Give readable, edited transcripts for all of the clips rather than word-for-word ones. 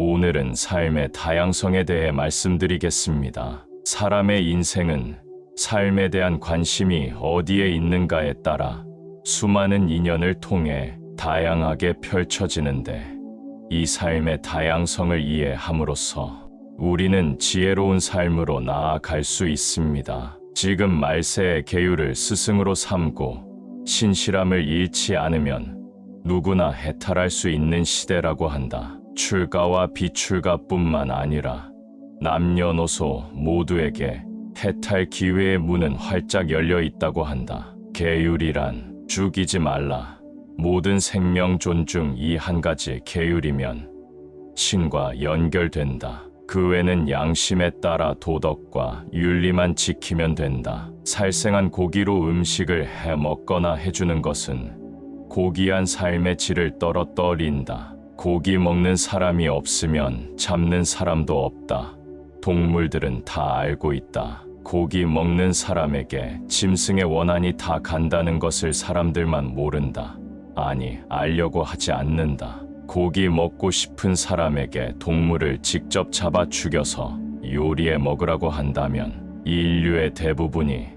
오늘은 삶의 다양성에 대해 말씀드리겠습니다. 사람의 인생은 삶에 대한 관심이 어디에 있는가에 따라 수많은 인연을 통해 다양하게 펼쳐지는데, 이 삶의 다양성을 이해함으로써 우리는 지혜로운 삶으로 나아갈 수 있습니다. 지금 말세의 계율을 스승으로 삼고 신실함을 잃지 않으면 누구나 해탈할 수 있는 시대라고 한다. 출가와 비출가뿐만 아니라 남녀노소 모두에게 해탈 기회의 문은 활짝 열려 있다고 한다. 계율이란 죽이지 말라, 모든 생명 존중, 이 한 가지 계율이면 신과 연결된다. 그 외는 양심에 따라 도덕과 윤리만 지키면 된다. 살생한 고기로 음식을 해 먹거나 해주는 것은 고귀한 삶의 질을 떨어뜨린다. 고기 먹는 사람이 없으면 잡는 사람도 없다. 동물들은 다 알고 있다. 고기 먹는 사람에게 짐승의 원한이 다 간다는 것을 사람들만 모른다. 아니, 알려고 하지 않는다. 고기 먹고 싶은 사람에게 동물을 직접 잡아 죽여서 요리해 먹으라고 한다면 인류의 대부분이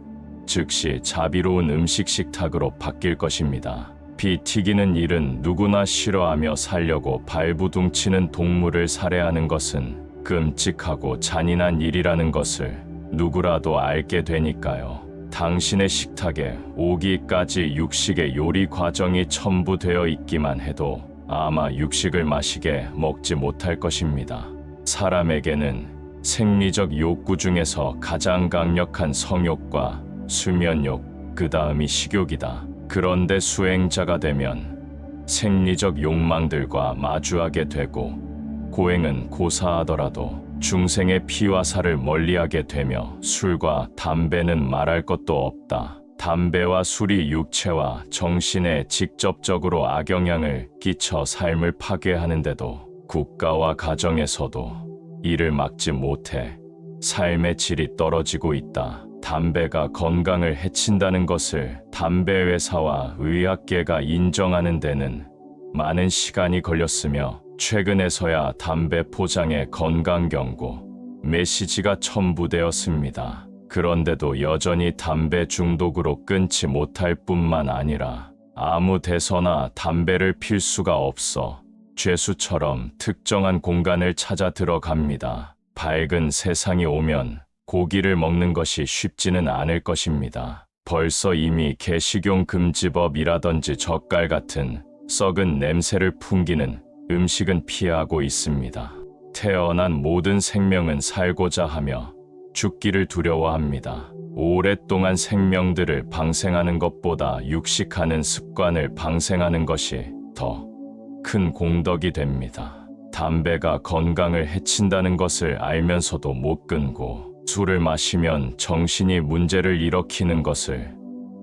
즉시 자비로운 음식 식탁으로 바뀔 것입니다. 피 튀기는 일은 누구나 싫어하며 살려고 발부둥치는 동물을 살해하는 것은 끔찍하고 잔인한 일이라는 것을 누구라도 알게 되니까요. 당신의 식탁에 오기까지 육식의 요리 과정이 첨부되어 있기만 해도 아마 육식을 맛있게 먹지 못할 것입니다. 사람에게는 생리적 욕구 중에서 가장 강력한 성욕과 수면욕, 그 다음이 식욕이다. 그런데 수행자가 되면 생리적 욕망들과 마주하게 되고, 고행은 고사하더라도 중생의 피와 살을 멀리하게 되며, 술과 담배는 말할 것도 없다. 담배와 술이 육체와 정신에 직접적으로 악영향을 끼쳐 삶을 파괴하는데도 국가와 가정에서도 이를 막지 못해 삶의 질이 떨어지고 있다. 담배가 건강을 해친다는 것을 담배 회사와 의학계가 인정하는 데는 많은 시간이 걸렸으며, 최근에서야 담배 포장에 건강 경고 메시지가 첨부되었습니다. 그런데도 여전히 담배 중독으로 끊지 못할 뿐만 아니라 아무 데서나 담배를 필 수가 없어 죄수처럼 특정한 공간을 찾아 들어갑니다. 밝은 세상이 오면 고기를 먹는 것이 쉽지는 않을 것입니다. 벌써 이미 개식용 금지법이라든지 젓갈 같은 썩은 냄새를 풍기는 음식은 피하고 있습니다. 태어난 모든 생명은 살고자 하며 죽기를 두려워합니다. 오랫동안 생명들을 방생하는 것보다 육식하는 습관을 방생하는 것이 더 큰 공덕이 됩니다. 담배가 건강을 해친다는 것을 알면서도 못 끊고, 술을 마시면 정신이 문제를 일으키는 것을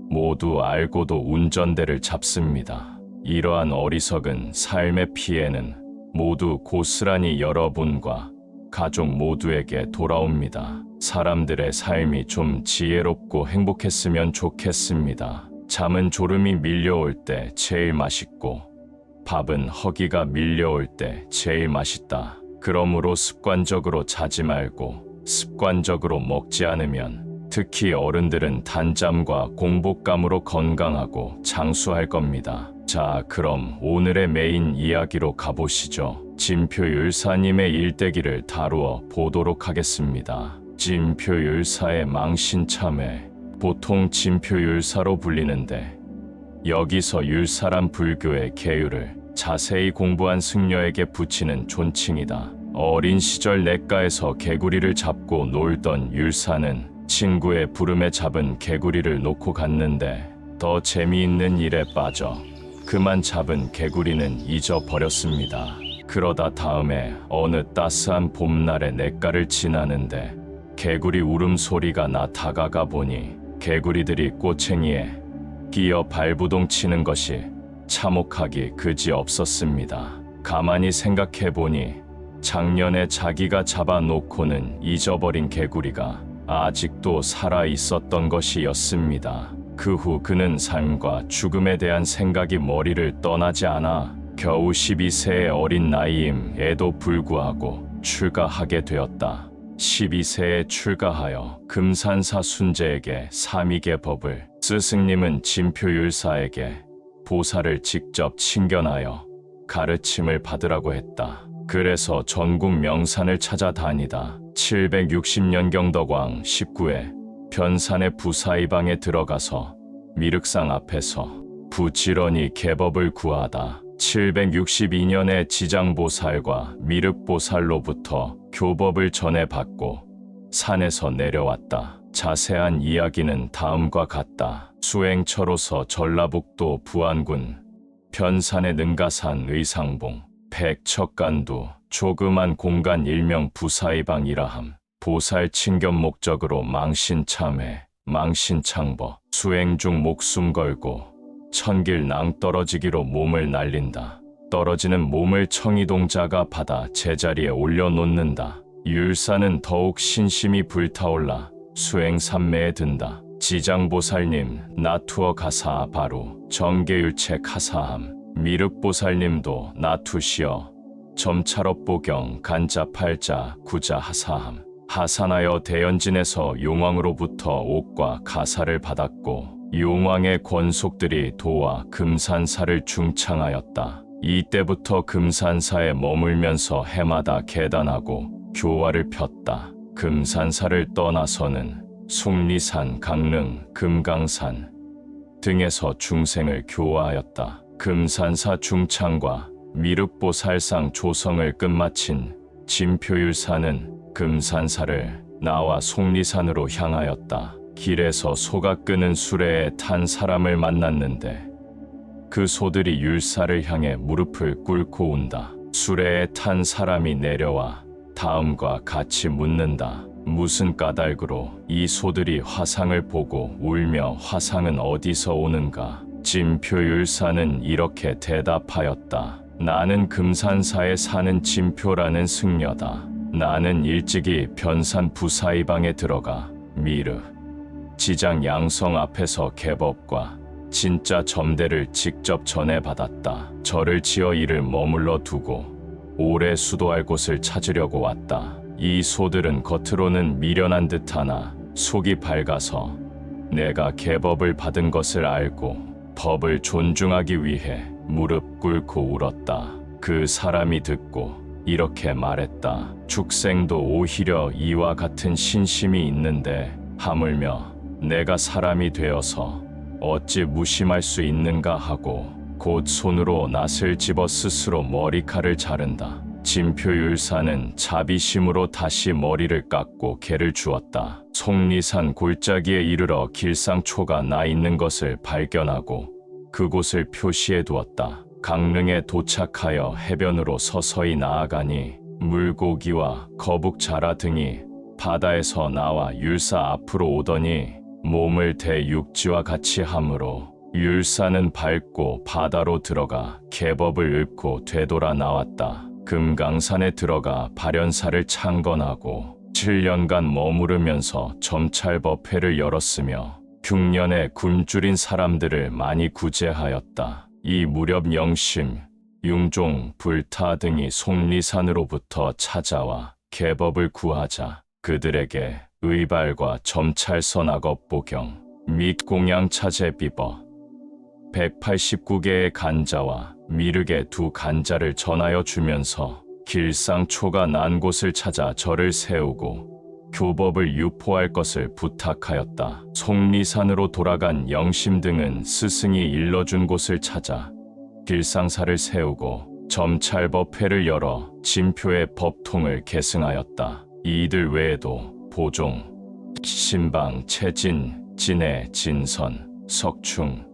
모두 알고도 운전대를 잡습니다. 이러한 어리석은 삶의 피해는 모두 고스란히 여러분과 가족 모두에게 돌아옵니다. 사람들의 삶이 좀 지혜롭고 행복했으면 좋겠습니다. 잠은 졸음이 밀려올 때 제일 맛있고, 밥은 허기가 밀려올 때 제일 맛있다. 그러므로 습관적으로 자지 말고 습관적으로 먹지 않으면 특히 어른들은 단잠과 공복감으로 건강하고 장수할 겁니다. 자, 그럼 오늘의 메인 이야기로 가보시죠. 진표율사님의 일대기를 다루어 보도록 하겠습니다. 진표율사의 망신참회, 보통 진표율사로 불리는데, 여기서 율사란 불교의 계율을 자세히 공부한 승려에게 붙이는 존칭이다. 어린 시절 냇가에서 개구리를 잡고 놀던 율사는 친구의 부름에 잡은 개구리를 놓고 갔는데 더 재미있는 일에 빠져 그만 잡은 개구리는 잊어버렸습니다. 그러다 다음에 어느 따스한 봄날에 냇가를 지나는데 개구리 울음소리가 나 다가가 보니 개구리들이 꼬챙이에 끼어 발부동 치는 것이 참혹하기 그지없었습니다. 가만히 생각해보니 작년에 자기가 잡아놓고는 잊어버린 개구리가 아직도 살아있었던 것이었습니다. 그 후 그는 삶과 죽음에 대한 생각이 머리를 떠나지 않아 겨우 12세의 어린 나이임에도 불구하고 출가하게 되었다. 12세에 출가하여 금산사 순재에게 삼위계법을, 스승님은 진표율사에게 보살을 직접 친견하여 가르침을 받으라고 했다. 그래서 전국 명산을 찾아다니다 760년경 덕왕 19회 변산의 부사이방에 들어가서 미륵상 앞에서 부지런히 계법을 구하다 762년에 지장보살과 미륵보살로부터 교법을 전해받고 산에서 내려왔다. 자세한 이야기는 다음과 같다. 수행처로서 전라북도 부안군 변산의 능가산 의상봉 백척간두 조그만 공간 일명 부사이방이라함. 보살 친견 목적으로 망신참회, 망신창법, 수행 중 목숨 걸고 천길 낭떨어지기로 몸을 날린다. 떨어지는 몸을 청이동자가 받아 제자리에 올려놓는다. 율사는 더욱 신심이 불타올라 수행 삼매에 든다. 지장보살님 나투어 가사 바로 정계율책 하사함. 미륵보살님도 나투시어 점찰업보경 간자팔자 구자 하사함. 하산하여 대연진에서 용왕으로부터 옥과 가사를 받았고 용왕의 권속들이 도와 금산사를 중창하였다. 이때부터 금산사에 머물면서 해마다 계단하고 교화를 폈다. 금산사를 떠나서는 속리산, 강릉, 금강산 등에서 중생을 교화하였다. 금산사 중창과 미륵보살상 조성을 끝마친 진표율사는 금산사를 나와 속리산으로 향하였다. 길에서 소가 끄는 수레에 탄 사람을 만났는데 그 소들이 율사를 향해 무릎을 꿇고 온다. 수레에 탄 사람이 내려와 다음과 같이 묻는다. 무슨 까닭으로 이 소들이 화상을 보고 울며 화상은 어디서 오는가? 진표율사는 이렇게 대답하였다. 나는 금산사에 사는 진표라는 승려다. 나는 일찍이 변산 부사이방에 들어가 미르, 지장 양성 앞에서 계법과 진짜 점대를 직접 전해받았다. 절을 지어 이를 머물러 두고 오래 수도할 곳을 찾으려고 왔다. 이 소들은 겉으로는 미련한 듯하나 속이 밝아서 내가 계법을 받은 것을 알고 법을 존중하기 위해 무릎 꿇고 울었다. 그 사람이 듣고 이렇게 말했다. 축생도 오히려 이와 같은 신심이 있는데 하물며 내가 사람이 되어서 어찌 무심할 수 있는가 하고 곧 손으로 낫을 집어 스스로 머리칼을 자른다. 진표율사는 자비심으로 다시 머리를 깎고 개를 주었다. 속리산 골짜기에 이르러 길상초가 나 있는 것을 발견하고 그곳을 표시해 두었다. 강릉에 도착하여 해변으로 서서히 나아가니 물고기와 거북자라 등이 바다에서 나와 율사 앞으로 오더니 몸을 대육지와 같이 하므로 율사는 밟고 바다로 들어가 계법을 읊고 되돌아 나왔다. 금강산에 들어가 발연사를 창건하고 7년간 머무르면서 점찰법회를 열었으며 흉년에 굶주린 사람들을 많이 구제하였다. 이 무렵 영심, 융종, 불타 등이 속리산으로부터 찾아와 계법을 구하자 그들에게 의발과 점찰선 악업보경 및 공양차제 비버 189개의 간자와 미륵의 2간자를 전하여 주면서 길상초가 난 곳을 찾아 절을 세우고 교법을 유포할 것을 부탁하였다. 속리산으로 돌아간 영심 등은 스승이 일러준 곳을 찾아 길상사를 세우고 점찰법회를 열어 진표의 법통을 계승하였다. 이들 외에도 보종, 신방, 채진, 진해, 진선, 석충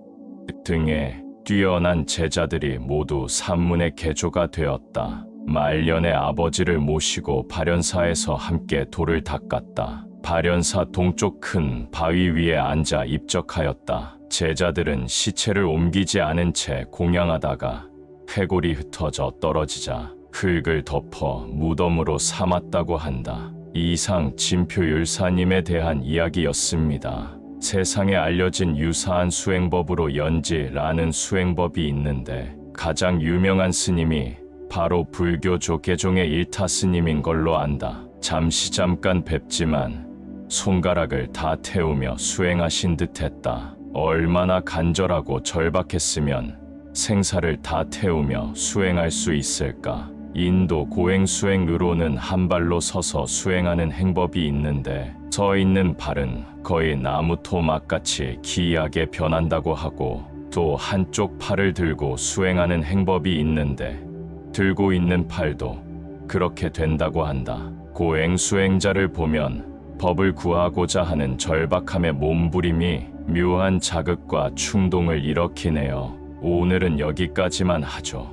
등의 뛰어난 제자들이 모두 산문의 개조가 되었다. 말년에 아버지를 모시고 발연사에서 함께 돌을 닦았다. 발연사 동쪽 큰 바위 위에 앉아 입적하였다. 제자들은 시체를 옮기지 않은 채 공양하다가 해골이 흩어져 떨어지자 흙을 덮어 무덤으로 삼았다고 한다. 이상 진표율사님에 대한 이야기였습니다. 세상에 알려진 유사한 수행법으로 연지라는 수행법이 있는데 가장 유명한 스님이 바로 불교 조계종의 일타 스님인 걸로 안다. 잠깐 뵙지만 손가락을 다 태우며 수행하신 듯했다. 얼마나 간절하고 절박했으면 생사를 다 태우며 수행할 수 있을까? 인도 고행수행으로는 한 발로 서서 수행하는 행법이 있는데 서 있는 발은 거의 나무 토막같이 기이하게 변한다고 하고, 또 한쪽 팔을 들고 수행하는 행법이 있는데 들고 있는 팔도 그렇게 된다고 한다. 고행수행자를 보면 법을 구하고자 하는 절박함의 몸부림이 묘한 자극과 충동을 일으키네요. 오늘은 여기까지만 하죠.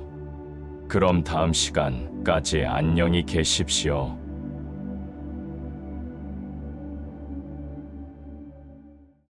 그럼 다음 시간까지 안녕히 계십시오.